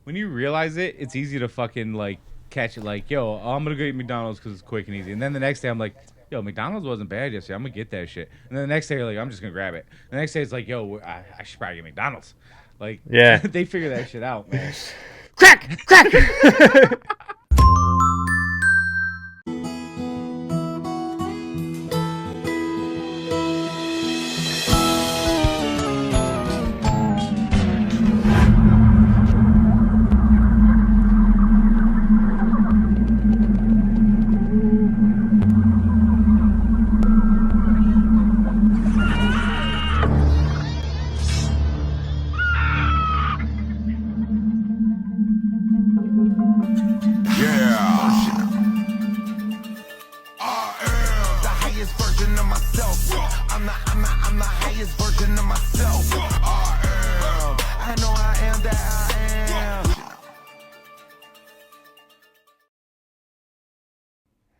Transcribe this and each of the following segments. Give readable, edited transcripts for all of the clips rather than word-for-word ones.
when you realize it, it's easy to fucking like catch it. Like, yo, I'm gonna go eat McDonald's because it's quick and easy. And then the next day, I'm like, yo, McDonald's wasn't bad yesterday. I'm gonna get that shit. And then the next day, like, I'm just gonna grab it. The next day, it's like, yo, I should probably get McDonald's. Like, yeah, they figure that shit out, man. Crack.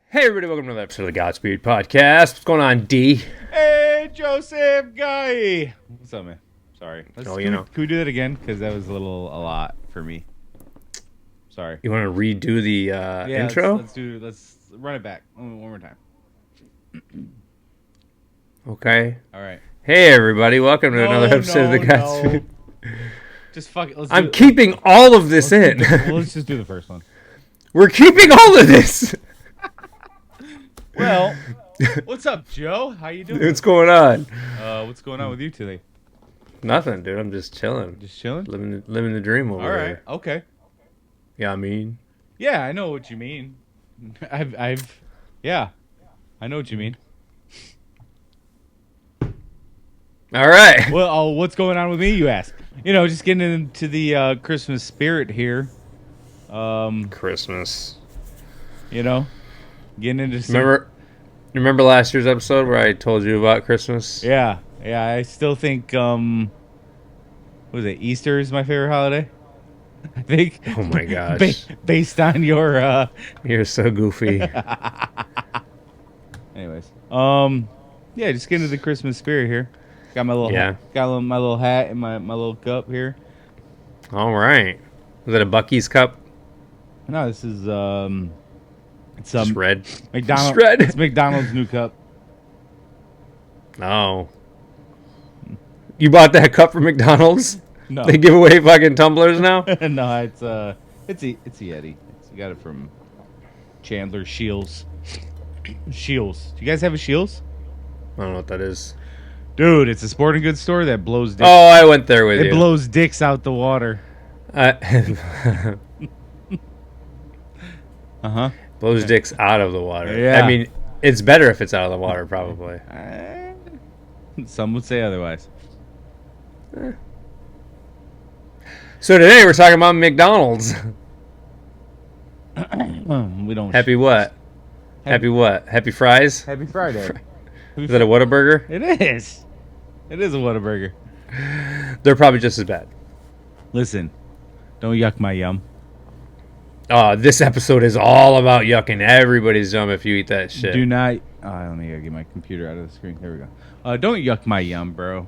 Hey everybody, welcome to another episode of the Godspeed Podcast. What's going on, D? Hey, Joseph Guy. What's up, man? Sorry. Can we do that again? Because that was a lot for me. Sorry. You want to redo the intro? Let's run it back one more time. Okay. All right. Hey everybody, welcome to another episode of the Godspeed. Just fuck it. I'm keeping all of this in. Let's just do the first one. We're keeping all of this. Well, what's up, Joe? How you doing? What's going on? What's going on with you today? Nothing, dude. I'm just chilling. Just chilling? Living the dream over All right. here. Okay. Yeah, I mean. Yeah, I know what you mean. Yeah, I know what you mean. All right. Well, what's going on with me, you ask? You know, just getting into the Christmas spirit here. Christmas. You know, getting into some... Remember last year's episode where I told you about Christmas? Yeah. I still think, what was it, Easter is my favorite holiday? I think. Oh my gosh. Based on your... You're so goofy. Anyways. Yeah, just getting into the Christmas spirit here. Got my little my little hat and my little cup here. All right. Was it a Buc-ee's cup? No, this is it's just red. McDonald's. Just red. It's McDonald's new cup. Oh. You bought that cup from McDonald's? No. They give away fucking tumblers now? No, it's a Yeti. You got it from Chandler Shields. Shields. Do you guys have a Shields? I don't know what that is. Dude, it's a sporting goods store that blows dicks. Oh, I went there with you. It blows dicks out the water. Uh-huh. Blows dicks out of the water. Yeah. I mean, it's better if it's out of the water, probably. Some would say otherwise. So today we're talking about McDonald's. We don't... Happy what? Happy what? Happy fries? Happy Friday. Is that a Whataburger? It is. It is a Whataburger. They're probably just as bad. Listen, don't yuck my yum. This episode is all about yucking everybody's yum if you eat that shit. Do not... let me get my computer out of the screen. There we go. Don't yuck my yum, bro.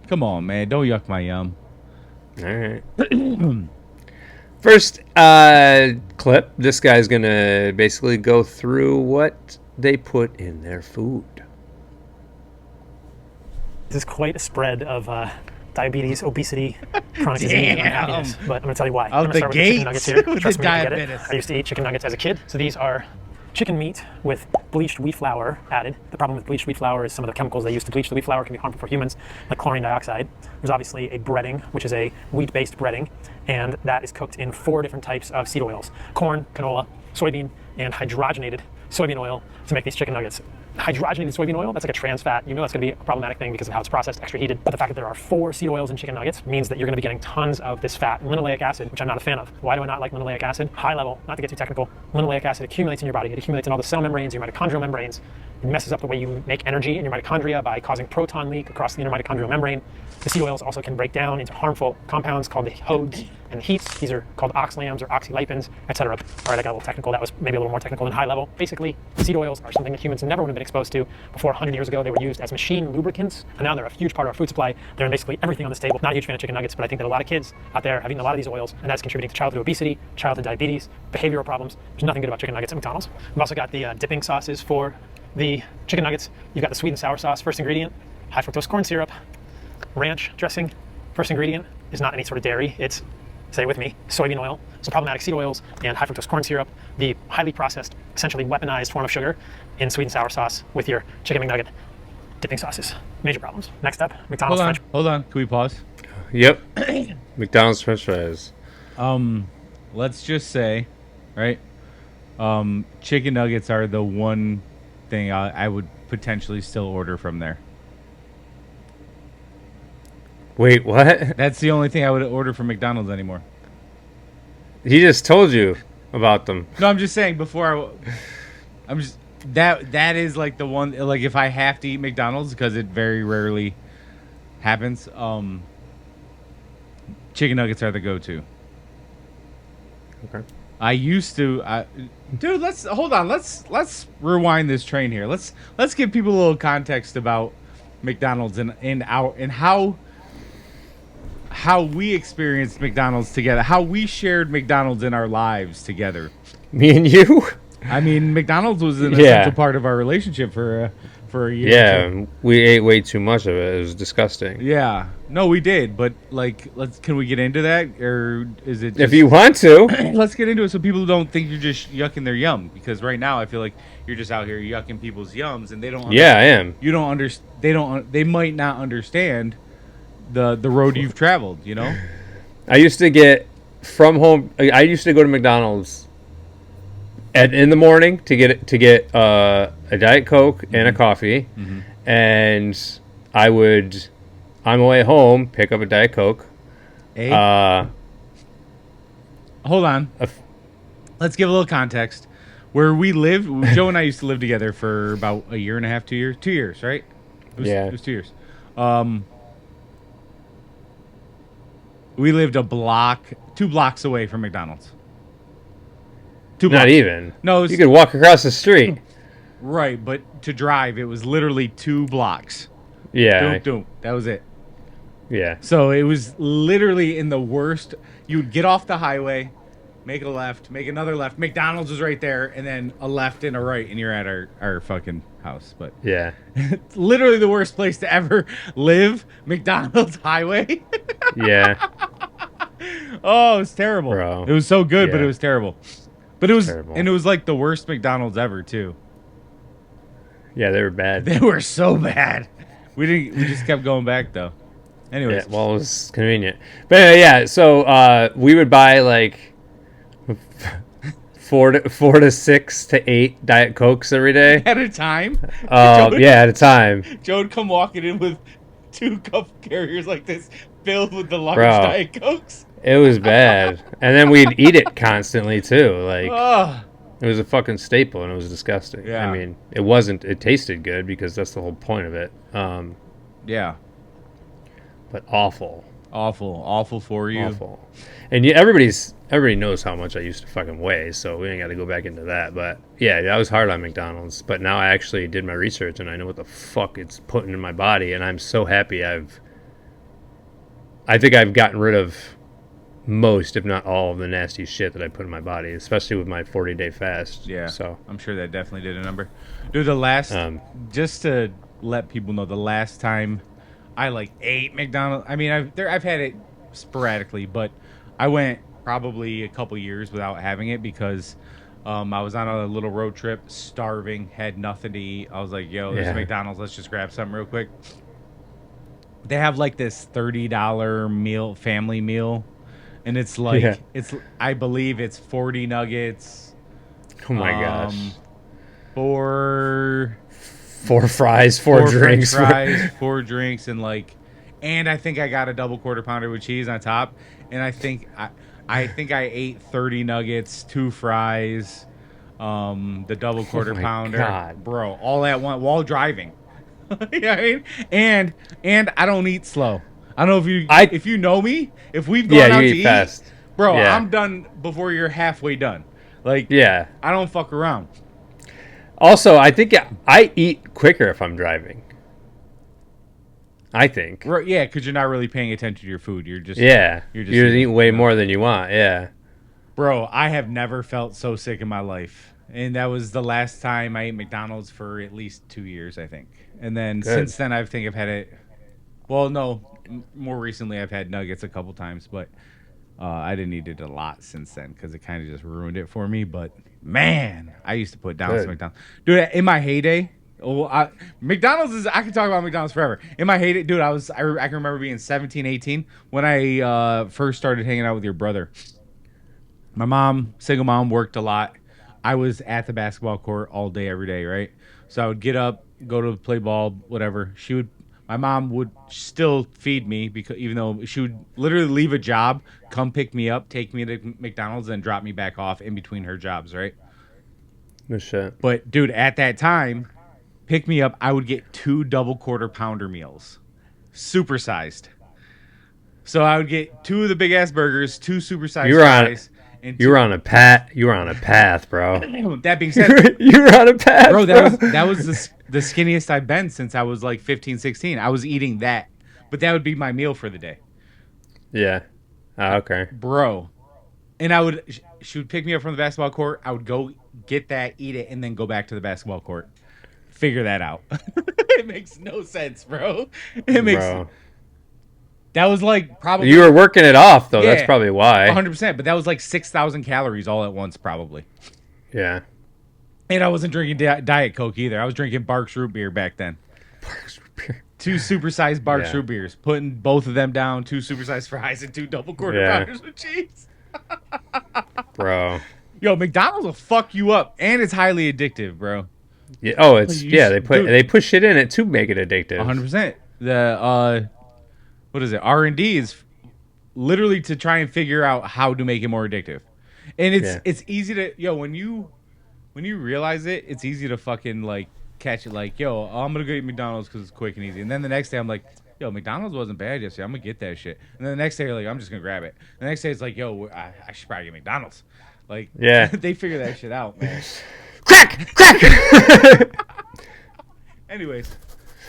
Come on, man. Don't yuck my yum. All right. First clip. This guy's going to basically go through what they put in their food. This is quite a spread of diabetes, obesity, chronic disease, and unhappiness. But I'm going to tell you why. Out I'm going to the start with gates the chicken nuggets here. with Trust the me, I get diabetes. it. I used to eat chicken nuggets as a kid. So these are chicken meat with bleached wheat flour added. The problem with bleached wheat flour is some of the chemicals they use to bleach the wheat flour can be harmful for humans, like chlorine dioxide. There's obviously a breading, which is a wheat-based breading, and that is cooked in 4 different types of seed oils: corn, canola, soybean, and hydrogenated soybean oil to make these chicken nuggets. Hydrogenated soybean oil, that's like a trans fat. You know that's going to be a problematic thing because of how it's processed, extra heated. But the fact that there are 4 seed oils in chicken nuggets means that you're going to be getting tons of this fat, linoleic acid, which I'm not a fan of. Why do I not like linoleic acid? High level, not to get too technical, linoleic acid accumulates in your body. It accumulates in all the cell membranes, your mitochondrial membranes, It messes up the way you make energy in your mitochondria by causing proton leak across the intermitochondrial membrane. The seed oils also can break down into harmful compounds called the HODs and the heats. These are called oxalams or oxylipins, etc. All right, I got a little technical. That was maybe a little more technical than high level. Basically, seed oils are something that humans never would have been exposed to before. 100 years ago, they were used as machine lubricants, and now they're a huge part of our food supply. They're in basically everything on this table. Not a huge fan of chicken nuggets, but I think that a lot of kids out there have eaten a lot of these oils, and that's contributing to childhood obesity, childhood diabetes, behavioral problems. There's nothing good about chicken nuggets at McDonald's. We've also got the dipping sauces for the chicken nuggets. You've got the sweet and sour sauce, first ingredient, high fructose corn syrup, ranch dressing. First ingredient is not any sort of dairy. It's, say it with me, soybean oil, some problematic seed oils, and high fructose corn syrup, the highly processed, essentially weaponized form of sugar in sweet and sour sauce with your chicken McNugget dipping sauces. Major problems. Next up, McDonald's French. Hold on. Can we pause? Yep. McDonald's French fries. Let's just say, right? Chicken nuggets are the one thing I would potentially still order from there. Wait, what? That's the only thing I would order from McDonald's anymore. He just told you about them. No, I'm just saying I'm just that is like the one, like if I have to eat McDonald's, because it very rarely happens, chicken nuggets are the go-to. Okay. I used to dude, let's hold on. Let's rewind this train here. Let's give people a little context about McDonald's and how we experienced McDonald's together, how we shared McDonald's in our lives together. Me and you? I mean, McDonald's was an essential part of our relationship for a year. Yeah, we ate way too much of it. It was disgusting. Yeah, no, we did. But like, can we get into that, or is it? If you want to, let's get into it so people don't think you're just yucking their yum. Because right now, I feel like you're just out here yucking people's yums, and they don't. Yeah, I am. You don't understand. They don't. They might not understand the road you've traveled, you know? I used to get from home. I used to go to McDonald's in the morning to get a Diet Coke and a coffee, and I would on my way home pick up a Diet Coke. Hold on. Let's give a little context. Where we lived, Joe and I used to live together for about a year and a half, 2 years. 2 years, right? It was 2 years. We lived 2 blocks away from McDonald's. 2 blocks. Not even. No, you could walk across the street. Right, but to drive, it was literally 2 blocks. Yeah. Doom. That was it. Yeah. So it was literally in the worst. You would get off the highway, make a left, make another left. McDonald's was right there, and then a left and a right, and you're at our fucking house. But yeah, it's literally the worst place to ever live. McDonald's highway. Yeah. Oh, it was terrible. Bro. It was so good, but Yeah. it was terrible. But it was, Terrible. and it was like the worst McDonald's ever too. Yeah, they were bad. They were so bad. We just kept going back though. Anyways, Yeah, well, it was convenient. But yeah, so we would buy like 4 to 6 to 8 Diet Cokes every day. at a time. Yeah, at a time. Joe would come walking in with 2 cup carriers like this, filled with the large Bro. Diet Cokes. It was bad. And then we'd eat it constantly too. Like Oh, it was a fucking staple and it was disgusting. Yeah. I mean, it tasted good because that's the whole point of it. yeah, But awful. awful for you. Awful. And everybody knows how much I used to fucking weigh, so we ain't got to go back into that. But yeah, I was hard on McDonald's. But now I actually did my research and I know what the fuck it's putting in my body, and I'm so happy I think I've gotten rid of most, if not all, of the nasty shit that I put in my body, especially with my 40-day fast. Yeah, So I'm sure that definitely did a number. Dude, the last, just to let people know, the last time I like ate McDonald's, I mean, I've had it sporadically, but I went probably a couple years without having it because I was on a little road trip, starving, had nothing to eat. I was like, yo, there's Yeah. McDonald's, let's just grab something real quick. They have like this $30 meal, family meal, and it's like, Yeah. I believe it's 40 nuggets. oh my gosh, 4 4 fries, 4 drinks, French fries, 4 drinks, and I think I got a double quarter pounder with cheese on top, and I think I ate 30 nuggets, 2 fries, the double quarter my pounder, God. bro, all at once while driving. You know what I mean? And I don't eat slow. I don't know if you know me, if we've gone out you to eat fast. bro, Yeah. I'm done before you're halfway done. Like, Yeah. I don't fuck around. Also, I think I eat quicker if I'm driving. I think. Right, yeah, because you're not really paying attention to your food. You're just Yeah. You're just You're eating, eating way you know? more than you want. Yeah. Bro, I have never felt so sick in my life. And that was the last time I ate McDonald's for at least 2 years, I think. And then Good. since then, I've had it. Well, no, more recently I've had nuggets a couple times, but I didn't eat it a lot since then because it kind of just ruined it for me. But man, I used to put down Good. some McDonald's. Dude, in my heyday, McDonald's is, I could talk about McDonald's forever. In my heyday, dude, I can remember being 17, 18 when I first started hanging out with your brother. My mom, single mom, worked a lot. I was at the basketball court all day, every day, right? So I would get up, go to play ball, whatever. My mom would still feed me because even though she would literally leave a job, come pick me up, take me to McDonald's, and drop me back off in between her jobs, right? No shit. But dude, at that time, pick me up, I would get 2 double quarter pounder meals, supersized. So I would get 2 of the big ass burgers, 2 supersized fries. You were on a path, bro. That being said, you were on a path, bro, that was the skinniest I've been since I was like 15, 16. I was eating that, but that would be my meal for the day. Yeah. Oh, okay. Bro. And she would pick me up from the basketball court. I would go get that, eat it, and then go back to the basketball court. Figure that out. It makes no sense, bro. Bro. That was like probably... You were working it off, though. Yeah, That's probably why. 100%, but that was like 6,000 calories all at once, probably. Yeah. And I wasn't drinking Diet Coke either. I was drinking Barks root beer back then. Barks root beer. 2 supersized Barks Yeah. root beers. Putting both of them down, 2 supersized fries, and 2 double quarter pounders with cheese. Bro. Yo, McDonald's will fuck you up, and it's highly addictive, bro. Yeah. Oh, they put shit in it to make it addictive. 100%. The what is it? R&D is literally to try and figure out how to make it more addictive. And it's easy to when you realize it, it's easy to fucking like catch it like, yo, I'm gonna go eat McDonald's because it's quick and easy. And then the next day I'm like, yo, McDonald's wasn't bad yesterday. I'm gonna get that shit. And then the next day you're like, I'm just gonna grab it. The next day it's like, yo, I should probably get McDonald's. Like, yeah, they figure that shit out, man. Crack. Anyways,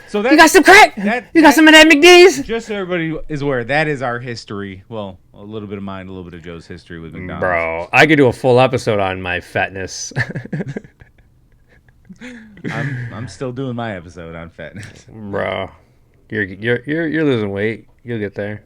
so You got some crack? You got some of that McD's? Just so everybody is aware, that is our history. Well, a little bit of mine, a little bit of Joe's history with McDonald's. Bro, I could do a full episode on my fatness. I'm still doing my episode on fatness. Bro, you're losing weight. You'll get there.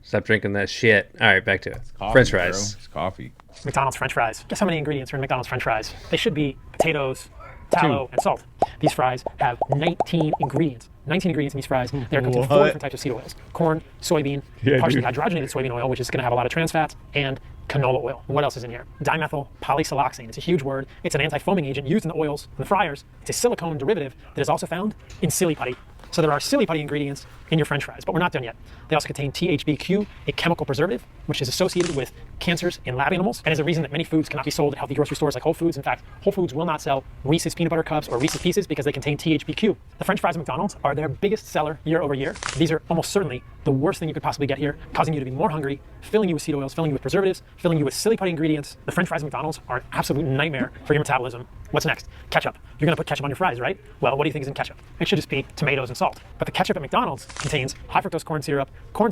Stop drinking that shit. All right, back to it. Coffee, French fries. Bro. It's coffee. McDonald's French fries. Guess how many ingredients are in McDonald's French fries? They should be potatoes, tallow, and salt. These fries have 19 ingredients. 19 ingredients in these fries. They're cooked in 4 different types of seed oils. Corn, soybean, partially hydrogenated soybean oil, which is going to have a lot of trans fats, and canola oil. What else is in here? Dimethyl polysiloxane. It's a huge word. It's an anti-foaming agent used in the oils and the fryers. It's a silicone derivative that is also found in silly putty. So there are silly putty ingredients in your French fries, but we're not done yet. They also contain THBQ, a chemical preservative, which is associated with cancers in lab animals and is a reason that many foods cannot be sold at healthy grocery stores like Whole Foods. In fact, Whole Foods will not sell Reese's peanut butter cups or Reese's Pieces because they contain THBQ. The French fries at McDonald's are their biggest seller year over year. These are almost certainly the worst thing you could possibly get here, causing you to be more hungry, filling you with seed oils, filling you with preservatives, filling you with silly putty ingredients. The French fries at McDonald's are an absolute nightmare for your metabolism. What's next? Ketchup. You're going to put ketchup on your fries, right? Well, what do you think is in ketchup? It should just be tomatoes and salt. But the ketchup at McDonald's contains high fructose corn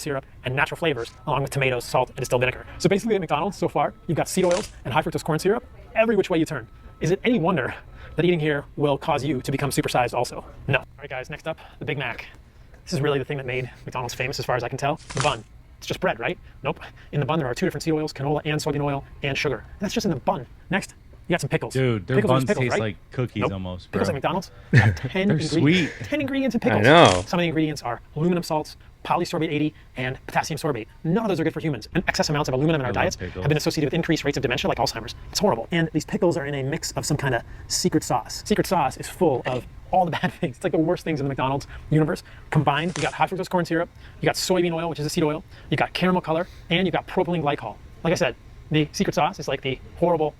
syrup, and natural flavors, along with tomatoes, salt, and distilled vinegar. So basically at McDonald's so far, you've got seed oils and high fructose corn syrup every which way you turn. Is it any wonder that eating here will cause you to become supersized also? No. All right, guys, next up, the Big Mac. This is really the thing that made McDonald's famous as far as I can tell. The bun. It's just bread, right? Nope. In the bun, there are 2 different seed oils, canola and soybean oil, and sugar. That's just in the bun. Next, you got some pickles. Dude, their pickles buns taste right? like cookies almost, bro. Pickles at McDonald's have 10 ingredients. Sweet. 10 ingredients in pickles. I know. Some of the ingredients are aluminum salts, polysorbate 80, and potassium sorbate. None of those are good for humans. And excess amounts of aluminum in our diets pickles. have been associated with increased rates of dementia like Alzheimer's. It's horrible. And these pickles are in a mix of some kind of secret sauce. Secret sauce is full of all the bad things. It's like the worst things in the McDonald's universe. Combined, you got high fructose corn syrup, you got soybean oil, which is a seed oil, you got caramel color, and you got propylene glycol. Like I said, the secret sauce is like the horrible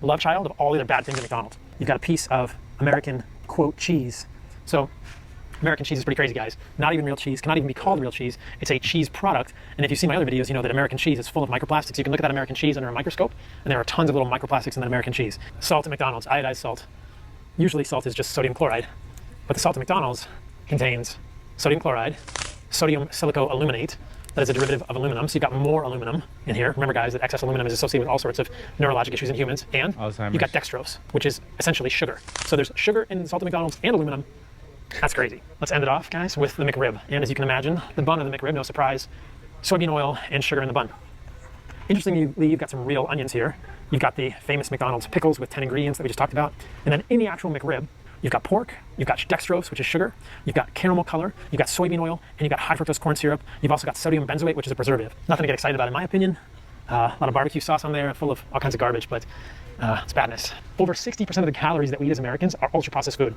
love child of all the other bad things at McDonald's. You've got a piece of American, quote, cheese. So American cheese is pretty crazy, guys. Not even real cheese, cannot even be called real cheese. It's a cheese product. And if you've seen my other videos, you know that American cheese is full of microplastics. You can look at that American cheese under a microscope, and there are tons of little microplastics in that American cheese. Salt at McDonald's, iodized salt. Usually salt is just sodium chloride, but the salt at McDonald's contains sodium chloride, sodium silicoaluminate, that is a derivative of aluminum, so you've got more aluminum in here. Remember, guys, that excess aluminum is associated with all sorts of neurologic issues in humans. And Alzheimer's. you've got dextrose, which is essentially sugar. So there's sugar in salt at McDonald's and aluminum. That's crazy. Let's end it off, guys, with the McRib. And as you can imagine, the bun of the McRib, no surprise, soybean oil and sugar in the bun. Interestingly, you've got some real onions here. You've got the famous McDonald's pickles with 10 ingredients that we just talked about. And then in the actual McRib, you've got pork, you've got dextrose, which is sugar, you've got caramel color, you've got soybean oil, and you've got high fructose corn syrup. You've also got sodium benzoate, which is a preservative. Nothing to get excited about, in my opinion. A lot of barbecue sauce on there, full of all kinds of garbage, but it's badness. Over 60% of the calories that we eat as Americans are ultra-processed food,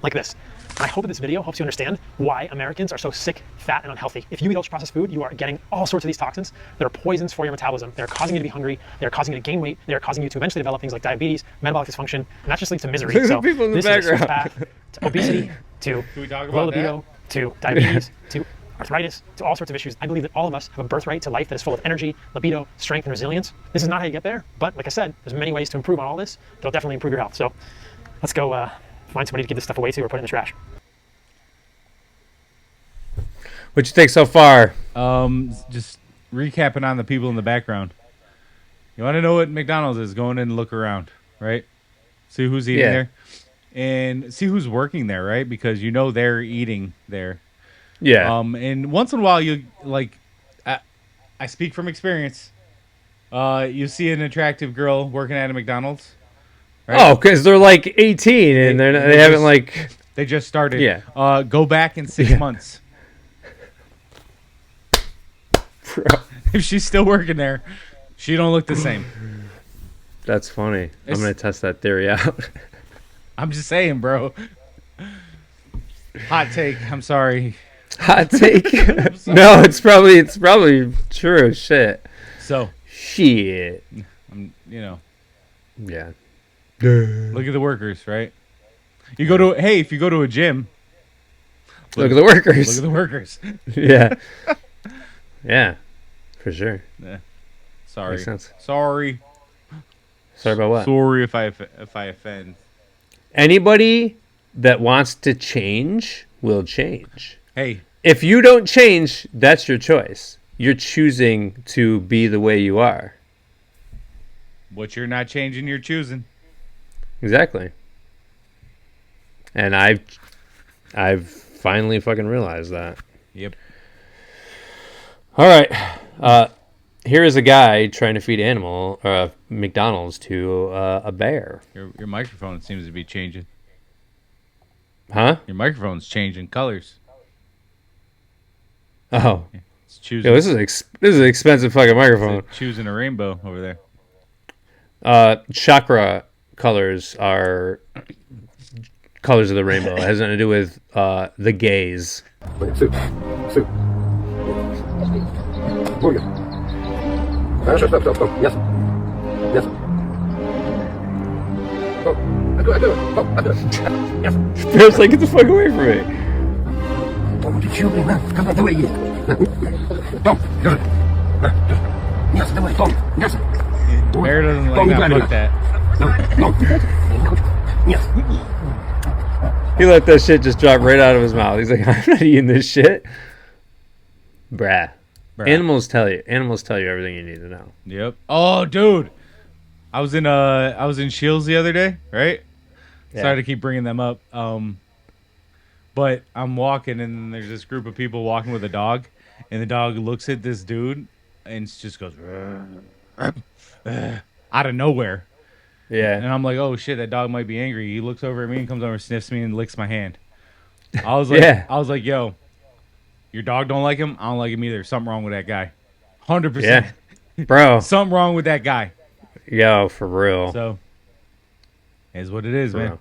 like this. And I hope that this video helps you understand why Americans are so sick, fat, and unhealthy. If you eat ultra-processed food, you are getting all sorts of these toxins that are poisons for your metabolism. They're causing you to be hungry. They're causing you to gain weight. They're causing you to eventually develop things like diabetes, metabolic dysfunction, and that just leads to misery. So people in the this is a source background. path to obesity, to we talk low about libido, to diabetes, to arthritis, to all sorts of issues. I believe that all of us have a birthright to life that is full of energy, libido, strength, and resilience. This is not how you get there, but like I said, there's many ways to improve on all this that'll definitely improve your health. So let's go find somebody to give this stuff away to or put it in the trash. What you think so far? Just recapping on the people in the background. You want to know what McDonald's is? Go in and look around, right? See who's eating there, and see who's working there, right? Because you know they're eating there. Yeah. And once in a while, you like, I speak from experience. You see an attractive girl working at a McDonald's. Right? Oh, because they're like 18 and they haven't like. They just started. Yeah. Go back in 6 months. Bro. If she's still working there, she don't look the same. That's funny. I'm gonna test that theory out. I'm just saying, bro. Hot take. I'm sorry. Hot take. No, it's probably true. Shit. So. Shit. You know. Yeah. Look at the workers, right? If you go to a gym. Look at the workers. Look at the workers. Yeah. Yeah. For sure. Yeah. Sorry. Makes sense. Sorry. Sorry about what? Sorry if I offend. Anybody that wants to change will change. Hey. If you don't change, that's your choice. You're choosing to be the way you are. What you're not changing, you're choosing. Exactly. And I've finally fucking realized that. Yep. All right. Here is a guy trying to feed McDonald's to a bear. Your microphone seems to be changing. Huh? Your microphone's changing colors. Oh. It's choosing. Yo, this is an expensive fucking microphone. It's choosing a rainbow over there. Chakra colors are colors of the rainbow. It has nothing to do with the gays. Soup. Muy bien. Stop. Yes. I do it. Yes. Bear's like, get the fuck away from me. Tom, did you bring that? Come back the way you Tom, yes. Yes, the way, Tom. Yes. Bear doesn't like that. Fuck that. No. Yes. He let that shit just drop right out of his mouth. He's like, I'm not eating this shit. Bruh. Animals tell you everything you need to know. Yep. Oh, dude. I was in Shields the other day, right? Yeah. Sorry to keep bringing them up. But I'm walking and there's this group of people walking with a dog, and the dog looks at this dude and just goes out of nowhere. Yeah. And I'm like, oh shit, that dog might be angry. He looks over at me and comes over, sniffs me, and licks my hand. I was like, yo, your dog don't like him. I don't like him either. Something wrong with that guy. 100%. Yeah. Bro. Something wrong with that guy. Yo, for real. So, is what it is, For man. real.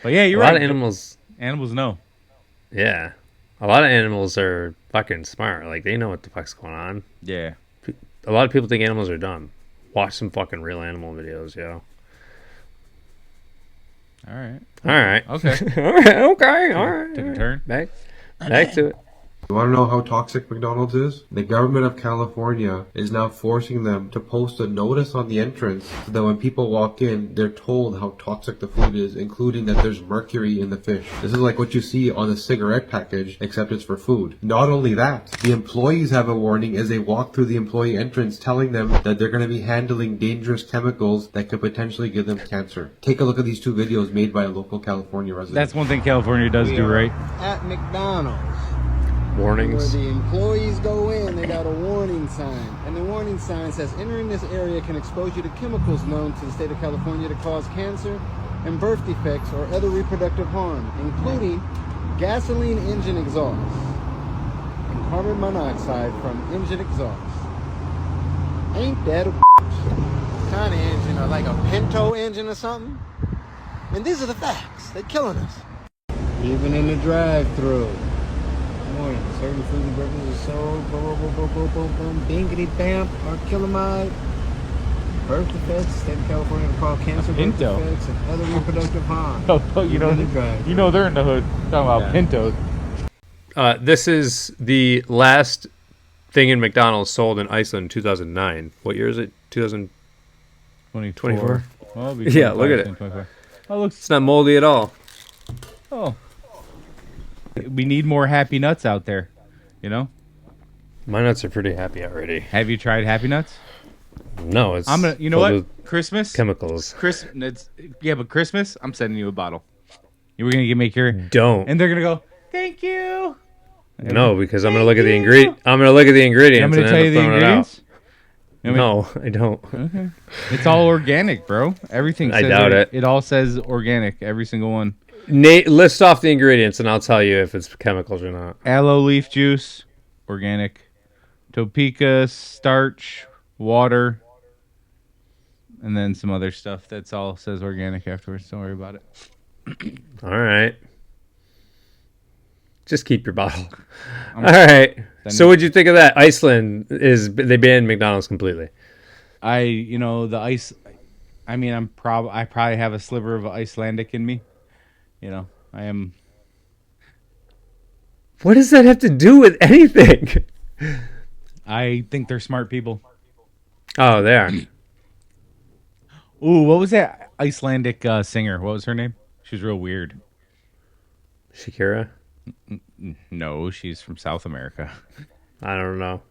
But yeah, you're A right. lot of animals. Animals know. Yeah. A lot of animals are fucking smart. Like, they know what the fuck's going on. Yeah. A lot of people think animals are dumb. watch some fucking real animal videos, yo. All right. All right. Okay. All right. Okay. All right. Took a turn. Back to it. You want to know how toxic McDonald's is? The government of California is now forcing them to post a notice on the entrance so that when people walk in, they're told how toxic the food is, including that there's mercury in the fish. This is like what you see on a cigarette package, except it's for food. Not only that, the employees have a warning as they walk through the employee entrance telling them that they're going to be handling dangerous chemicals that could potentially give them cancer. Take a look at these two videos made by a local California resident. That's one thing California does do right. At McDonald's. Warnings. Where the employees go in, they got a warning sign. And the warning sign says, entering this area can expose you to chemicals known to the state of California to cause cancer and birth defects or other reproductive harm, including gasoline engine exhaust and carbon monoxide from engine exhaust. Ain't that a kind of engine, or like a Pinto engine or something? And these are the facts. They're killing us. Even in the drive-thru. Morning. Certain foods and beverages are sold. Boom, boom, boom, boom, boom, boom. Bingity bamp. Archilamide. Birth defects. State of California to call cancer. Birth Pinto. defects and other reproductive harm. Oh, you know they're in the hood. Talking about Pintos. This is the last thing in McDonald's sold in Iceland in 2009. What year is it? 2024. Well, Yeah, look at it. 24. Oh, looks. It's not moldy at all. Oh. We need more Happy Nuts out there. You know. My nuts are pretty happy already. Have you tried Happy Nuts? No, it's. I'm gonna. You know filled what? with Christmas. chemicals. But Christmas. I'm sending you a bottle. You were gonna make your. Don't. And they're gonna go. Thank you. No, because I'm gonna look at the ingredient. I'm gonna look at the ingredients. I'm gonna and tell end you up the throwing it out. ingredients. No, I don't. Okay. It's all organic, bro. Everything. I Says doubt it. It all says organic. Every single one. Nate, list off the ingredients, and I'll tell you if it's chemicals or not. Aloe leaf juice, organic. Topeka starch, water, and then some other stuff. That's all says organic afterwards. Don't worry about it. All right. Just keep your bottle. All right. So what'd you think of that? Iceland they banned McDonald's completely. The ice. I mean, I probably have a sliver of Icelandic in me. You know, I am. What does that have to do with anything? I think they're smart people. Oh, they are. Ooh, what was that Icelandic singer? What was her name? She was real weird. Shakira? No, she's from South America. I don't know.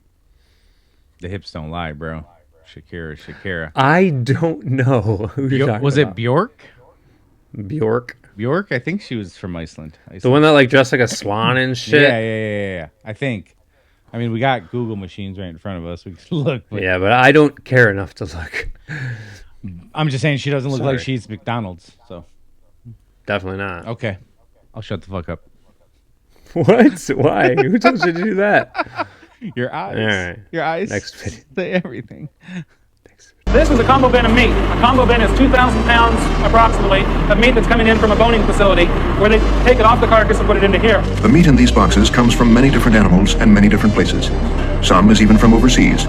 The hips don't lie, bro. Shakira. I don't know who you're talking Was about. it Bjork? Bjork? Bjork? I think she was from Iceland. The one that like dressed like a swan and shit? Yeah. I think. I mean, we got Google machines right in front of us. We can look. But Yeah, but I don't care enough to look. I'm just saying she doesn't look Sorry. like she eats McDonald's. So Definitely not. okay, I'll shut the fuck up. What? Why? Who told you to do that? Your eyes. All right. Your eyes. Next video. Say everything. This is a combo bin of meat. A combo bin is 2,000 pounds approximately of meat that's coming in from a boning facility where they take it off the carcass and put it into here. The meat in these boxes comes from many different animals and many different places. Some is even from overseas.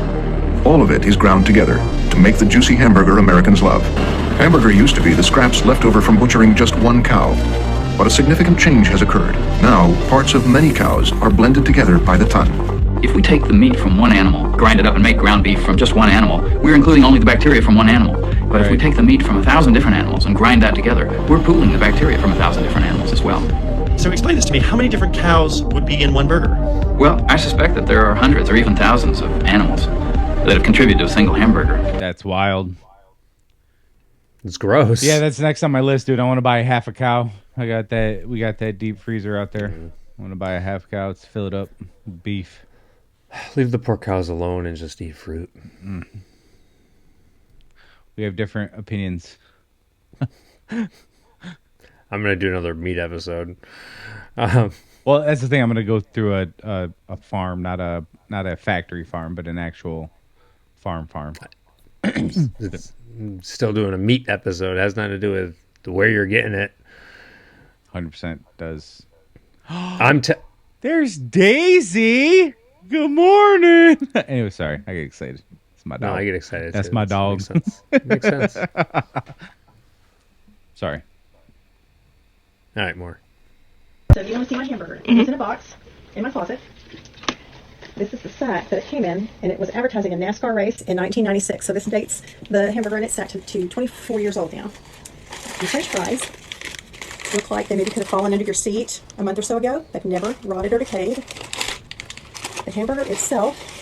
All of it is ground together to make the juicy hamburger Americans love. Hamburger used to be the scraps left over from butchering just one cow. But a significant change has occurred. Now, parts of many cows are blended together by the ton. If we take the meat from one animal, grind it up and make ground beef from just one animal, we're including only the bacteria from one animal. But if we take the meat from 1,000 different animals and grind that together, we're pooling the bacteria from 1,000 different animals as well. So explain this to me. How many different cows would be in one burger? Well, I suspect that there are hundreds or even thousands of animals that have contributed to a single hamburger. That's wild. It's gross. Yeah, that's next on my list, dude. I want to buy half a cow. We got that deep freezer out there. I want to buy a half cow. Let's fill it up with beef. Leave the poor cows alone and just eat fruit. We have different opinions. I'm gonna do another meat episode. Well, that's the thing. I'm gonna go through a farm, not a factory farm, but an actual farm. It's still doing a meat episode. It has nothing to do with where you're getting it. 100% does. There's Daisy. Good morning. Anyway, sorry. I get excited. It's my dog. No, I get excited. That's too. my dog. Makes sense. Makes sense. Sorry. All right, more. So if you want to see my hamburger, it's in a box in my closet. This is the sack that it came in, and it was advertising a NASCAR race in 1996. So this dates the hamburger in its sack to 24 years old now. The French fries look like they maybe could have fallen under your seat a month or so ago. They've never rotted or decayed. The hamburger itself,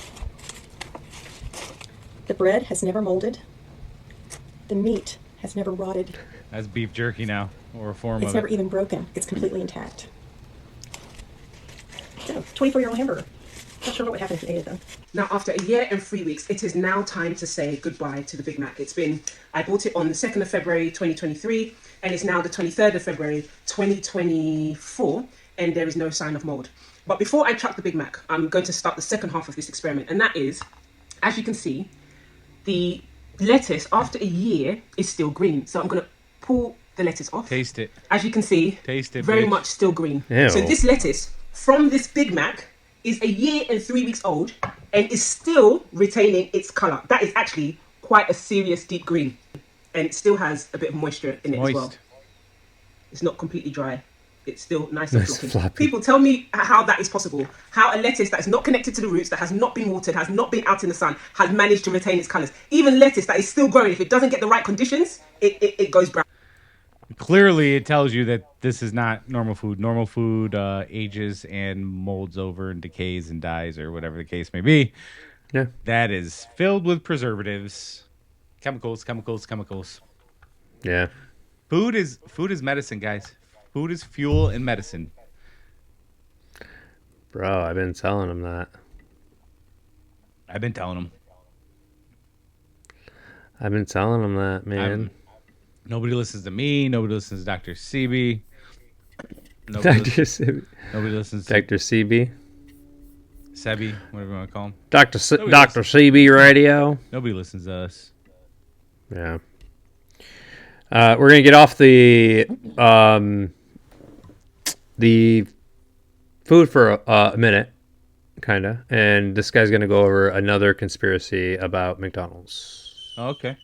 the bread has never molded. The meat has never rotted. That's beef jerky now, or a form It's of never it. even broken. It's completely intact. So, 24-year-old hamburger. Not sure what would happen if you ate it, though. Now, after a year and 3 weeks, it is now time to say goodbye to the Big Mac. I bought it on the 2nd of February, 2023, and it's now the 23rd of February, 2024, and there is no sign of mold. But before I chuck the Big Mac, I'm going to start the second half of this experiment, and that is, as you can see, the lettuce, after a year, is still green. So I'm going to pull the lettuce off. Taste it. As you can see, Taste it, very bitch. much still green. Ew. So this lettuce, from this Big Mac, is a year and 3 weeks old and is still retaining its colour. That is actually quite a serious deep green. And it still has a bit of moisture in it as well. It's not completely dry. It's still nice and floppy. People, tell me how that is possible. How a lettuce that is not connected to the roots, that has not been watered, has not been out in the sun, has managed to retain its colours. Even lettuce that is still growing, if it doesn't get the right conditions, it goes brown. Clearly, it tells you that this is not normal food. Normal food ages and molds over and decays and dies, or whatever the case may be. Yeah. That is filled with preservatives, chemicals. Yeah. Food is medicine, guys. Food is fuel and medicine. Bro, I've been telling him that. I've been telling them. I've been telling him that, man. Nobody listens to me. Nobody listens to Dr. CB. Dr. CB. Nobody listens to Dr. CB. Sebi, whatever you want to call him. Dr. CB Radio. Nobody listens to us. Yeah. We're going to get off the food for a minute, kind of. And this guy's going to go over another conspiracy about McDonald's. Oh, okay.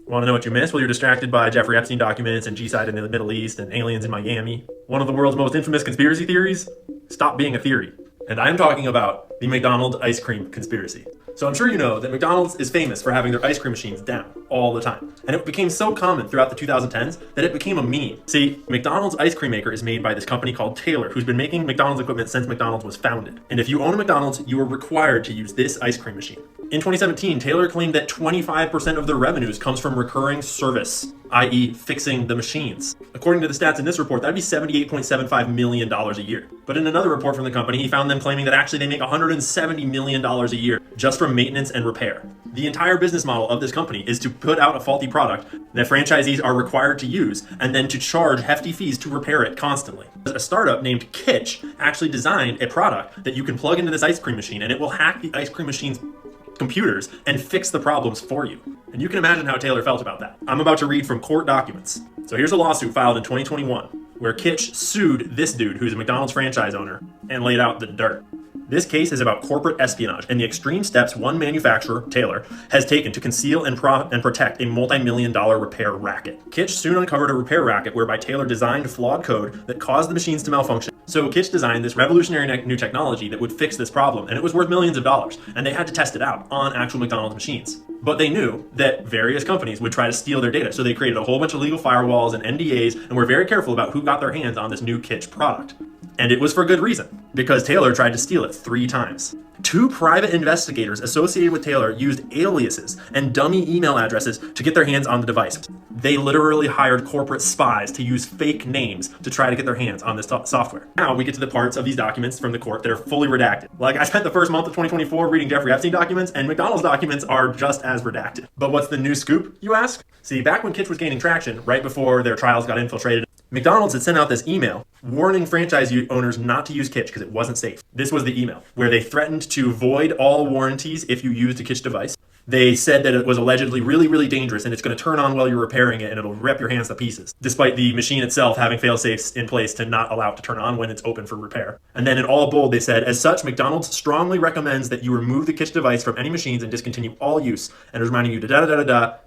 Want to know what you missed? Well, you're distracted by Jeffrey Epstein documents and G-Side in the Middle East and aliens in Miami. One of the world's most infamous conspiracy theories? Stop being a theory. And I'm talking about the McDonald's ice cream conspiracy. So I'm sure you know that McDonald's is famous for having their ice cream machines down all the time. And it became so common throughout the 2010s that it became a meme. See, McDonald's ice cream maker is made by this company called Taylor, who's been making McDonald's equipment since McDonald's was founded. And if you own a McDonald's, you are required to use this ice cream machine. In 2017, Taylor claimed that 25% of their revenues comes from recurring service, i.e. fixing the machines. According to the stats in this report, that'd be $78.75 million a year. But in another report from the company, he found them claiming that actually they make $170 million a year just from maintenance and repair. The entire business model of this company is to put out a faulty product that franchisees are required to use and then to charge hefty fees to repair it constantly. A startup named Kitsch actually designed a product that you can plug into this ice cream machine and it will hack the ice cream machine's computers and fix the problems for you. And you can imagine how Taylor felt about that. I'm about to read from court documents. So here's a lawsuit filed in 2021 where Kitsch sued this dude who's a McDonald's franchise owner and laid out the dirt. This case is about corporate espionage and the extreme steps one manufacturer, Taylor, has taken to conceal and protect a multi-million-dollar repair racket. Kitsch soon uncovered a repair racket whereby Taylor designed flawed code that caused the machines to malfunction. So Kitsch designed this revolutionary new technology that would fix this problem, and it was worth millions of dollars, and they had to test it out on actual McDonald's machines. But they knew that various companies would try to steal their data, so they created a whole bunch of legal firewalls and NDAs, and were very careful about who got their hands on this new Kitsch product. And it was for good reason, because Taylor tried to steal it 3 times. 2 private investigators associated with Taylor used aliases and dummy email addresses to get their hands on the device. They literally hired corporate spies to use fake names to try to get their hands on this software. Now we get to the parts of these documents from the court that are fully redacted. Like, I spent the first month of 2024 reading Jeffrey Epstein documents, and McDonald's documents are just as redacted. But what's the new scoop, you ask? See, back when Kitsch was gaining traction, right before their trials got infiltrated, McDonald's had sent out this email warning franchise owners not to use Kitsch because it wasn't safe. This was the email where they threatened to void all warranties if you used a Kitsch device. They said that it was allegedly really, really dangerous and it's going to turn on while you're repairing it and it'll rip your hands to pieces, despite the machine itself having fail-safes in place to not allow it to turn on when it's open for repair. And then in all bold, they said, as such, McDonald's strongly recommends that you remove the Kitsch device from any machines and discontinue all use, and is reminding you da-da-da-da-da.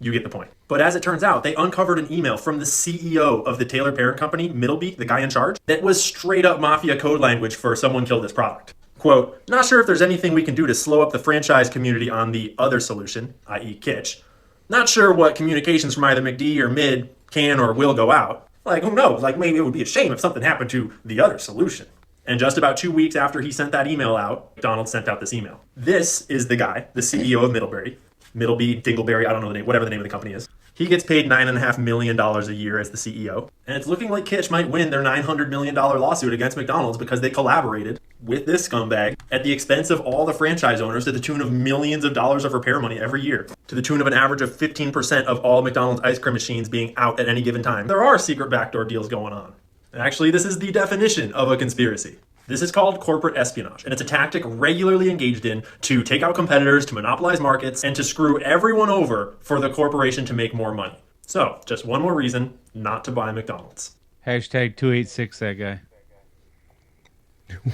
You get the point. But as it turns out, they uncovered an email from the CEO of the Taylor parent company, Middleby, the guy in charge, that was straight up mafia code language for someone killed this product. Quote, not sure if there's anything we can do to slow up the franchise community on the other solution, i.e. Kitsch. Not sure what communications from either McD or Mid can or will go out. Like, who knows? Like, maybe it would be a shame if something happened to the other solution. And just about 2 weeks after he sent that email out, McDonald's sent out this email. This is the guy, the CEO of Middleby, Dingleberry, I don't know the name, whatever the name of the company is. He gets paid $9.5 million a year as the CEO. And it's looking like Kitsch might win their $900 million lawsuit against McDonald's because they collaborated with this scumbag at the expense of all the franchise owners to the tune of millions of dollars of repair money every year, to the tune of an average of 15% of all McDonald's ice cream machines being out at any given time. There are secret backdoor deals going on. Actually, this is the definition of a conspiracy. This is called corporate espionage, and it's a tactic regularly engaged in to take out competitors, to monopolize markets, and to screw everyone over for the corporation to make more money. So, just one more reason not to buy McDonald's. Hashtag 286 that guy.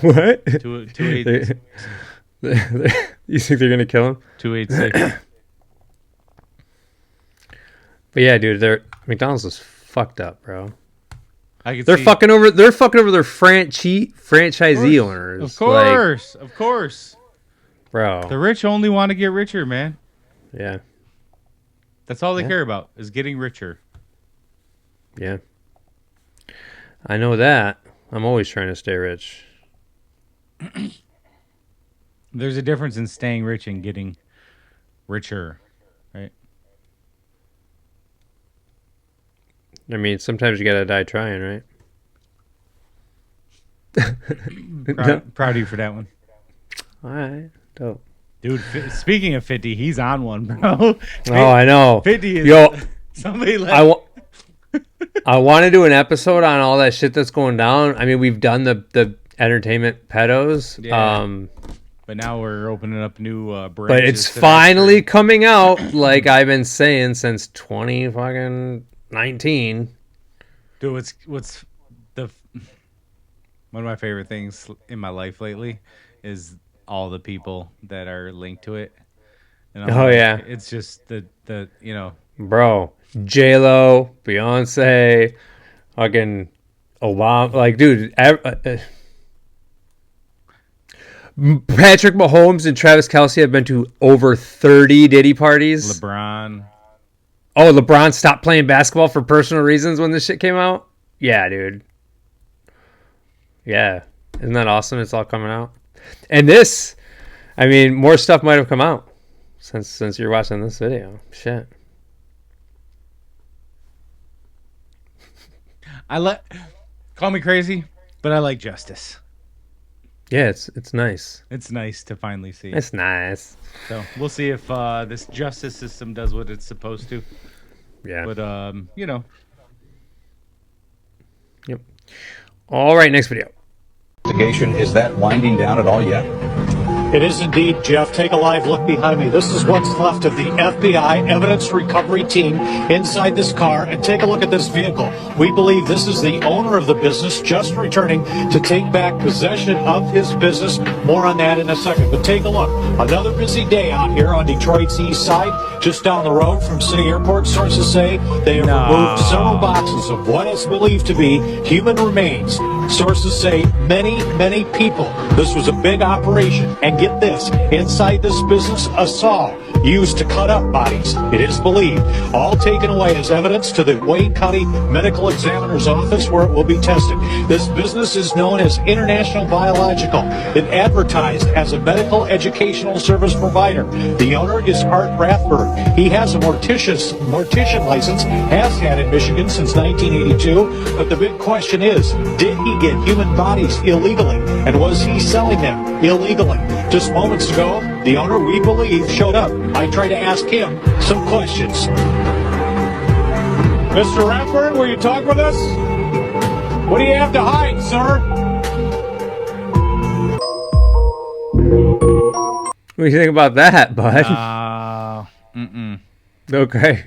What? 286. You think they're going to kill him? 286. But yeah, dude, McDonald's is fucked up, bro. They're fucking over their franchisee owners. Of course. Of course. Bro. The rich only want to get richer, man. Yeah. That's all they care about is getting richer. Yeah. I know that. I'm always trying to stay rich. There's a difference in staying rich and getting richer, right? I mean, sometimes you gotta die trying, right? Proud of you for that one. All right, dope. Dude, speaking of 50, he's on one, bro. I know. 50 is... Yo, somebody I want to do an episode on all that shit that's going down. I mean, we've done the entertainment pedos. Yeah. But now we're opening up new branches. But it's finally coming out, like I've been saying since 2019. Dude, what's one of my favorite things in my life lately is all the people that are linked to it. And yeah, it's just the bro, J-Lo, Beyonce, fucking Obama, like, dude, Patrick Mahomes and Travis Kelce have been to over 30 Diddy parties. LeBron stopped playing basketball for personal reasons when this shit came out? Yeah, dude. Yeah. Isn't that awesome? It's all coming out. And this, I mean, more stuff might have come out since you're watching this video. Shit. Call me crazy, but I like justice. Yeah, it's nice. It's nice to finally see. It's nice. So we'll see if this justice system does what it's supposed to. Yeah. But Yep. All right, next video. Investigation, is that winding down at all yet? It is indeed, Jeff. Take a live look behind me. This is what's left of the FBI evidence recovery team inside this car. And take a look at this vehicle. We believe this is the owner of the business just returning to take back possession of his business. More on that in a second. But take a look. Another busy day out here on Detroit's east side, just down the road from City Airport. Sources say they have removed several boxes of what is believed to be human remains. Sources say many, many people. This was a big operation. And get this, inside this business, a saw used to cut up bodies. It is believed. All taken away as evidence to the Wayne County Medical Examiner's office where it will be tested. This business is known as International Biological. It advertised as a medical educational service provider. The owner is Art Rathberg. He has a mortician license, has had in Michigan since 1982. But the big question is, did he get human bodies illegally? And was he selling them illegally? Just moments ago, the owner, we believe, showed up. I tried to ask him some questions. Mr. Redford, will you talk with us? What do you have to hide, sir? What do you think about that, bud? Okay.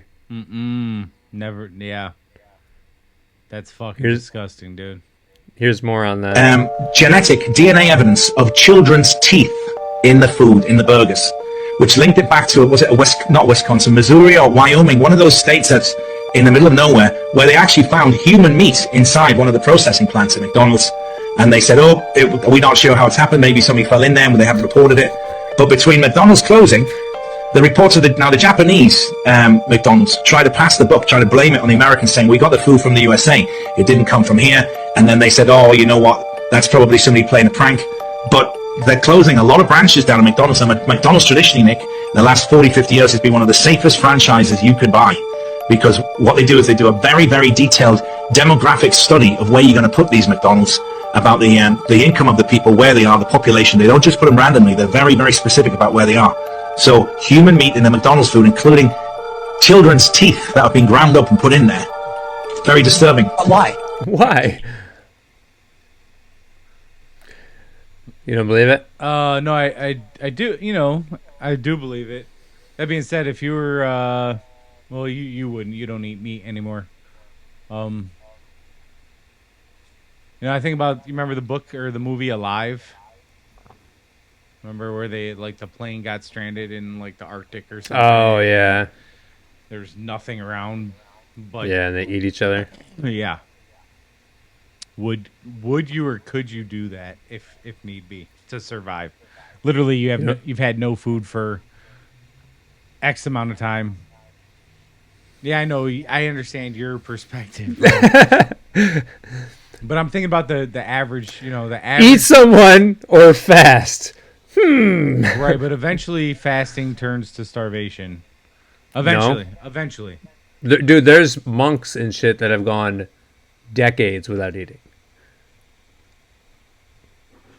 Never. Yeah. That's fucking disgusting, dude. Here's more on that. Genetic DNA evidence of children's teeth in the food, in the burgers, which linked it back to, was it not Wisconsin, Missouri or Wyoming, one of those states that's in the middle of nowhere, where they actually found human meat inside one of the processing plants at McDonald's. And they said, we're not sure how it's happened. Maybe somebody fell in there and they haven't reported it. But between McDonald's closing, the reports of the Japanese McDonald's try to pass the buck, try to blame it on the Americans, saying we got the food from the USA, it didn't come from here. And then they said, oh, you know what, that's probably somebody playing a prank. But they're closing a lot of branches down at McDonald's, and McDonald's traditionally, Nick, the last 40, 50 years has been one of the safest franchises you could buy, because what they do is they do a very, very detailed demographic study of where you're going to put these McDonald's, about the income of the people, where they are, the population. They don't just put them randomly, they're very, very specific about where they are. So human meat in the McDonald's food, including children's teeth that have been ground up and put in there. Very disturbing. Why? Why? You don't believe it? No, I do. You know, I do believe it. That being said, if you were, well, you wouldn't. You don't eat meat anymore. You know, I think about, you remember the book or the movie Alive? Remember where they, like, the plane got stranded in, like, the Arctic or something? Oh, yeah. There's nothing around but... Yeah, and they eat each other. Yeah. Would you or could you do that if need be to survive? Literally, you've had no food for X amount of time. Yeah, I know. I understand your perspective. But I'm thinking about the average, you know, the average... Eat someone or fast. Right, but eventually fasting turns to starvation. Eventually. No. Eventually. Dude, there's monks and shit that have gone decades without eating.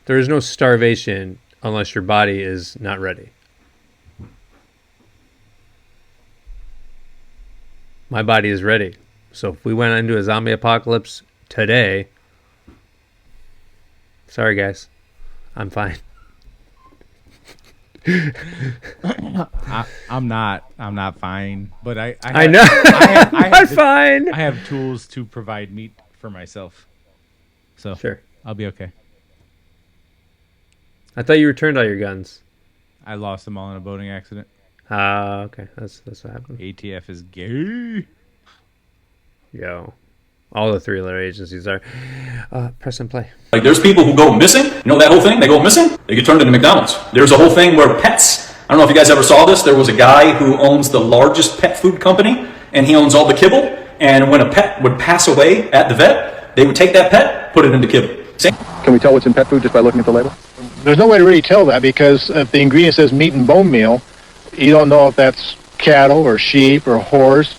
There is no starvation unless your body is not ready. My body is ready. So if we went into a zombie apocalypse today, sorry guys, I'm fine. I'm not fine, but I know. I'm fine. I have tools to provide meat for myself, so sure, I'll be okay. I thought you returned all your guns. I lost them all in a boating accident. Okay, that's what happened. ATF is gay. Yo. All the three-letter agencies are. Press and play. Like, there's people who go missing. You know that whole thing? They go missing, they get turned into McDonald's. There's a whole thing where pets... I don't know if you guys ever saw this. There was a guy who owns the largest pet food company, and he owns all the kibble. And when a pet would pass away at the vet, they would take that pet, put it into kibble. Can we tell what's in pet food just by looking at the label? There's no way to really tell that, because if the ingredient says meat and bone meal, you don't know if that's cattle or sheep or horse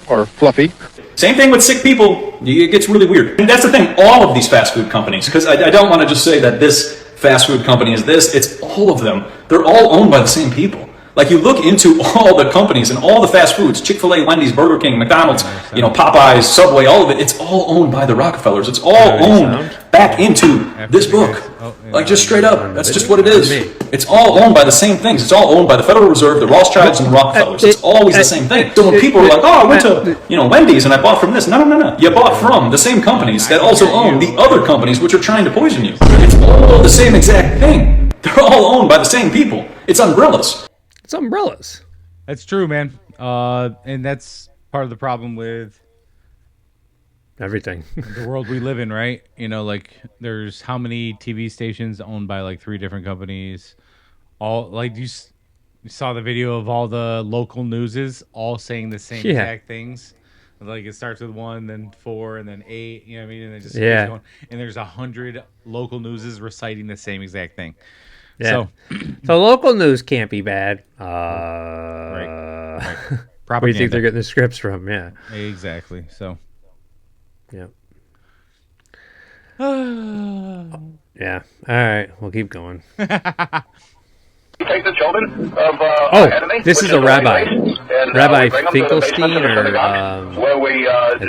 or fluffy. Same thing with sick people. It gets really weird. And that's the thing, all of these fast food companies, because I don't want to just say that this fast food company is this, it's all of them. They're all owned by the same people. Like, you look into all the companies and all the fast foods, Chick-fil-A, Wendy's, Burger King, McDonald's, you know, Popeyes, Subway, all of it, it's all owned by the Rockefellers. It's all owned back into this book. Like, just straight up, that's just what it is. It's all owned by the same things. It's all owned by the Federal Reserve, the Rothschilds, and the Rockefellers. It's always the same thing. So when people are like, oh, I went to, you know, Wendy's and I bought from this. No. You bought from the same companies that also own the other companies which are trying to poison you. It's all the same exact thing. They're all owned by the same people. It's umbrellas. It's umbrellas. That's true, man. And that's part of the problem with everything. The world we live in, right? You know, like, there's how many TV stations owned by like 3 different companies? All, like, you saw the video of all the local newses all saying the same exact things. Like, it starts with 1, then 4, and then 8. You know what I mean? And it just keeps going. And there's 100 local newses reciting the same exact thing. Yeah. So local news can't be bad. Right. Where do you think they're getting the scripts from? Yeah. Exactly. So. Yep. Yeah. All right. We'll keep going. Take the children of enemy. This is a rabbi. And Rabbi we bring them to the basement Finkelstein of the synagogue where we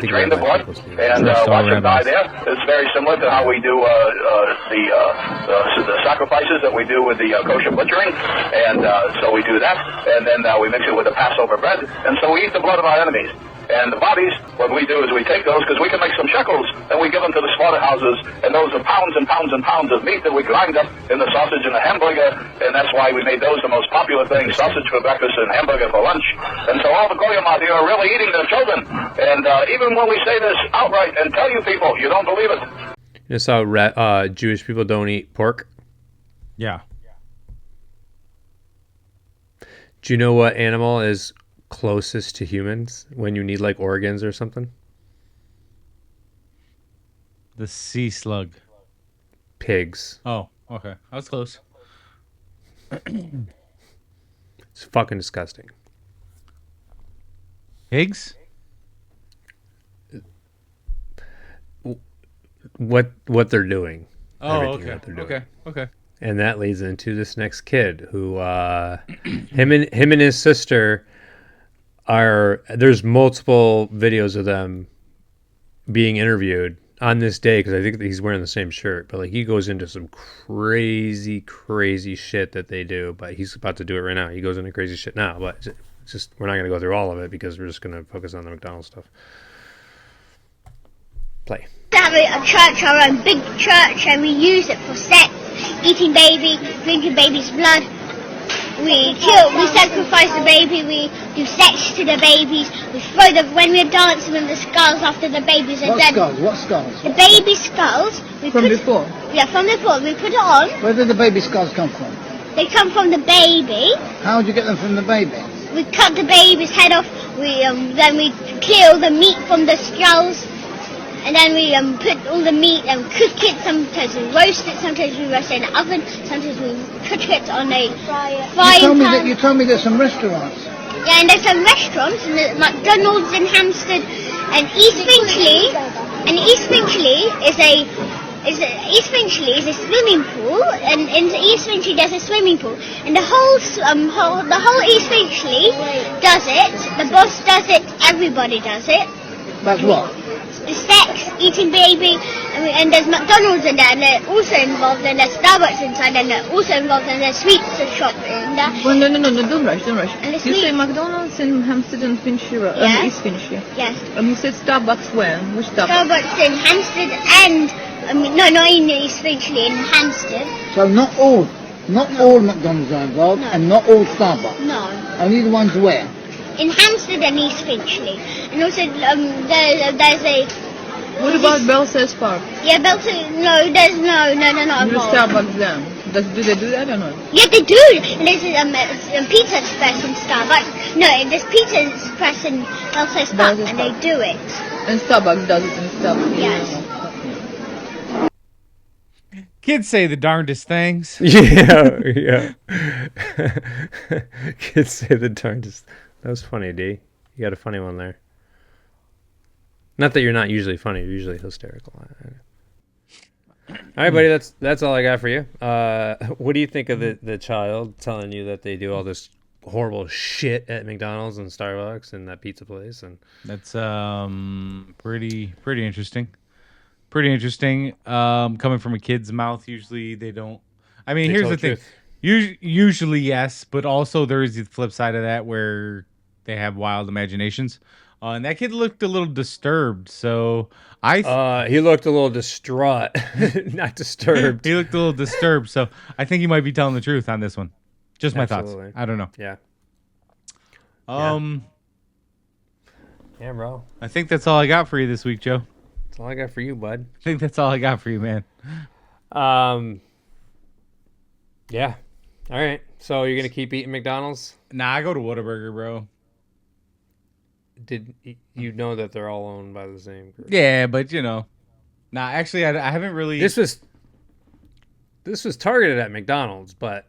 drain the blood and watch them die there. It's very similar to how we do the sacrifices that we do with the kosher butchering. And so we do that, and then we mix it with the Passover bread, and so we eat the blood of our enemies. And the bodies, what we do is we take those, because we can make some shekels, and we give them to the slaughterhouses, and those are pounds and pounds and pounds of meat that we grind up in the sausage and the hamburger, and that's why we made those the most popular thing, sausage for breakfast and hamburger for lunch. And so all the goyim out here are really eating their children. And even when we say this outright and tell you people, you don't believe it. You know how Jewish people don't eat pork? Yeah. Do you know what animal is closest to humans when you need like organs or something? The sea slug. Pigs. Oh, okay. I was close. It's fucking disgusting. Pigs? What they're doing. Oh, Everything okay. that they're doing. Okay. Okay. And that leads into this next kid who him and his sister are, there's multiple videos of them being interviewed on this day, because I think that he's wearing the same shirt, but like he goes into some crazy shit that they do, but he's about to do it right now. He goes into crazy shit now, but it's just, we're not going to go through all of it because we're just going to focus on the McDonald's stuff. Play. We have a church, our own big church, and we use it for sex, eating baby, drinking baby's blood. We sacrifice the baby, we do sex to the babies, we throw them, when we're dancing with the skulls after the babies are dead. What skulls? The baby skulls. Before? Yeah, from before. We put it on. Where did the baby skulls come from? They come from the baby. How would you get them from the baby? We cut the baby's head off, then we peel the meat from the skulls. And then we put all the meat and cook it. Sometimes we roast it, sometimes we roast it in the oven, sometimes we cook it on a frying pan. You told me there's some restaurants. Yeah, and there's some restaurants, and there's McDonald's in Hampstead, and East Finchley. And East Finchley is a swimming pool, and in East Finchley there's a swimming pool, and the whole East Finchley does it. The boss does it. Everybody does it. That's what? Sex, eating baby, and there's McDonald's in there, and they're also involved, and there's Starbucks inside, and they're also involved, and there's sweets shop in there. Well, no, don't rush. And You say McDonald's in Hampstead and Finchley, Yes. East Finchley. Yes. You said Starbucks where? Which Starbucks? Starbucks in Hampstead and, not in East Finchley, in Hampstead. So not all McDonald's are involved, and not all Starbucks. No. Only the ones where? In Hampstead and East Finchley. And also, there's a... What about Belsize Park? Yeah, Belsize... No, there's no There's involved. Starbucks there. Do they do that or not? Yeah, they do. And there's a Pizza Express in Starbucks. No, there's Pizza Express in Belsize Park, and they do it. And Starbucks does it in Starbucks. Yes. Kids say the darndest things. Yeah. Kids say the darndest. That was funny, D. You got a funny one there. Not that you're not usually funny, you're usually hysterical. All right, buddy, that's all I got for you. What do you think of the child telling you that they do all this horrible shit at McDonald's and Starbucks and that pizza place? And that's pretty interesting. Pretty interesting. Coming from a kid's mouth, usually they don't. I mean, here's the thing. Usually, yes, but also there is the flip side of that where they have wild imaginations. And that kid looked a little disturbed, so he looked a little distraught, not disturbed. He looked a little disturbed, so I think he might be telling the truth on this one. Just my thoughts. I don't know. Yeah. Yeah, bro. I think that's all I got for you this week, Joe. That's all I got for you, bud. I think that's all I got for you, man. Yeah. All right. So you're gonna keep eating McDonald's? Nah, I go to Whataburger, bro. Did you know that they're all owned by the same group? Yeah, but nah. Actually, I haven't really. This was targeted at McDonald's, but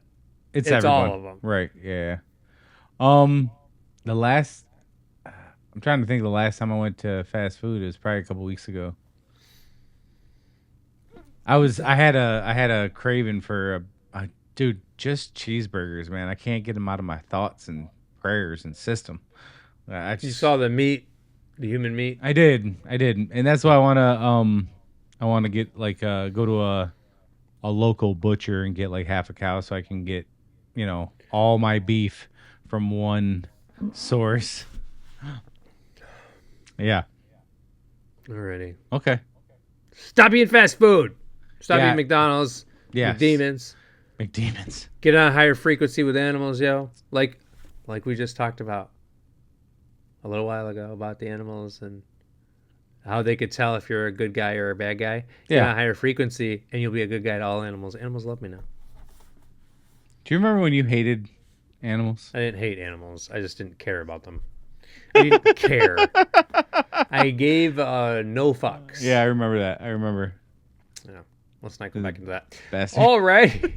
it's all of them, right? Yeah. I'm trying to think of the last time I went to fast food. It was probably a couple weeks ago. I had a craving for just cheeseburgers, man. I can't get them out of my thoughts, and prayers and system. You saw the meat, the human meat. I did, and that's why I want to get like go to a local butcher and get like half a cow so I can get, all my beef from one source. Yeah. Alrighty. Okay. Stop eating fast food. Stop eating McDonald's. Yes. McDemons. Get on a higher frequency with animals, yo. Like we just talked about a little while ago about the animals and how they could tell if you're a good guy or a bad guy. Get on a higher frequency and you'll be a good guy to all animals. Animals love me now. Do you remember when you hated animals? I didn't hate animals. I just didn't care about them. I didn't care. I gave no fucks. Yeah, I remember that. Yeah. Let's not go back into that. Bastard. All right.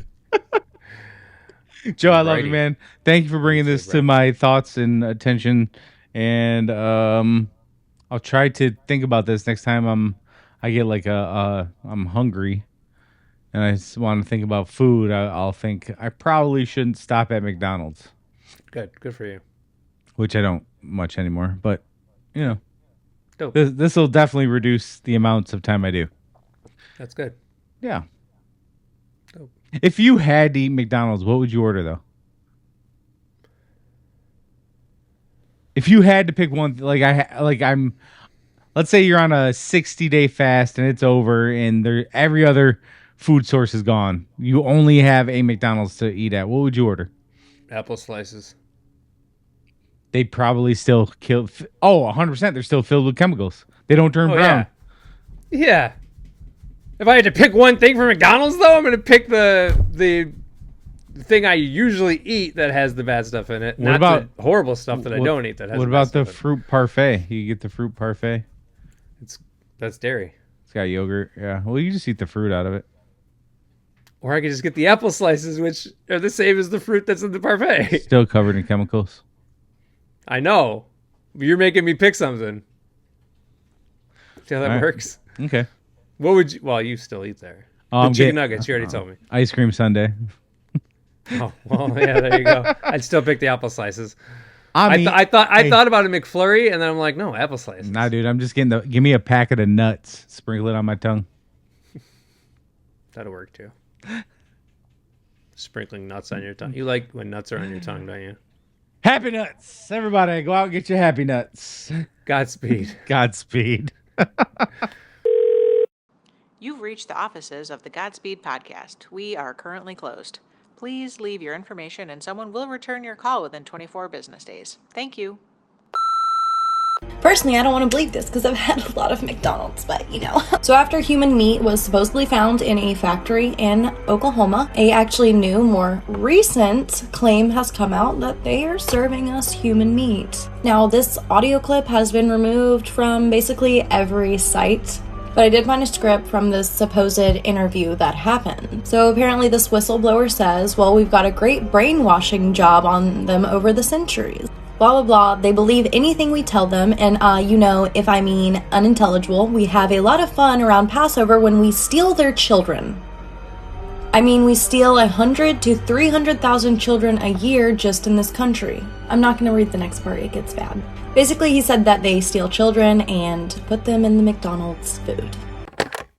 Joe, I love you, man. Thank you for bringing this to my thoughts and attention. And I'll try to think about this next time I get like I'm hungry and I just want to think about food. I'll think I probably shouldn't stop at McDonald's. Good for you. Which I don't much anymore, but Dope. This will definitely reduce the amounts of time I do. That's good. Yeah. Dope. If you had to eat McDonald's, what would you order though? If you had to pick one, let's say you're on a 60-day fast and it's over, and every other food source is gone. You only have a McDonald's to eat at. What would you order? Apple slices. They'd probably still kill. 100%. They're still filled with chemicals. They don't turn brown. Yeah. If I had to pick one thing for McDonald's, though, I'm going to pick the thing I usually eat that has the bad stuff in it. What about the horrible stuff that I don't eat that has What the about bad stuff the in fruit parfait? You get the fruit parfait. That's dairy. It's got yogurt. Yeah. Well, you just eat the fruit out of it. Or I could just get the apple slices, which are the same as the fruit that's in the parfait. Still covered in chemicals. I know. But you're making me pick something. See how that works? Okay. What would you... Well, you still eat there. Chicken nuggets, you already told me. Ice cream sundae. Oh, well, yeah, there you go. I'd still pick the apple slices. I thought about a McFlurry, and then I'm like, no, apple slices. Nah, dude, I'm just getting give me a packet of nuts. Sprinkle it on my tongue. That'll work, too. Sprinkling nuts on your tongue. You like when nuts are on your tongue, don't you? Happy nuts. Everybody, go out and get your happy nuts. Godspeed. Godspeed. You've reached the offices of the Godspeed podcast. We are currently closed. Please leave your information and someone will return your call within 24 business days. Thank you. Personally, I don't want to believe this because I've had a lot of McDonald's, but So after human meat was supposedly found in a factory in Oklahoma, a actually new, more recent claim has come out that they are serving us human meat. Now, this audio clip has been removed from basically every site, but I did find a script from this supposed interview that happened. So apparently this whistleblower says, well, we've got a great brainwashing job on them over the centuries. Blah, blah, blah. They believe anything we tell them, and if I mean unintelligible, we have a lot of fun around Passover when we steal their children. I mean, we steal 100 to 300,000 children a year just in this country. I'm not going to read the next part, it gets bad. Basically, he said that they steal children and put them in the McDonald's food.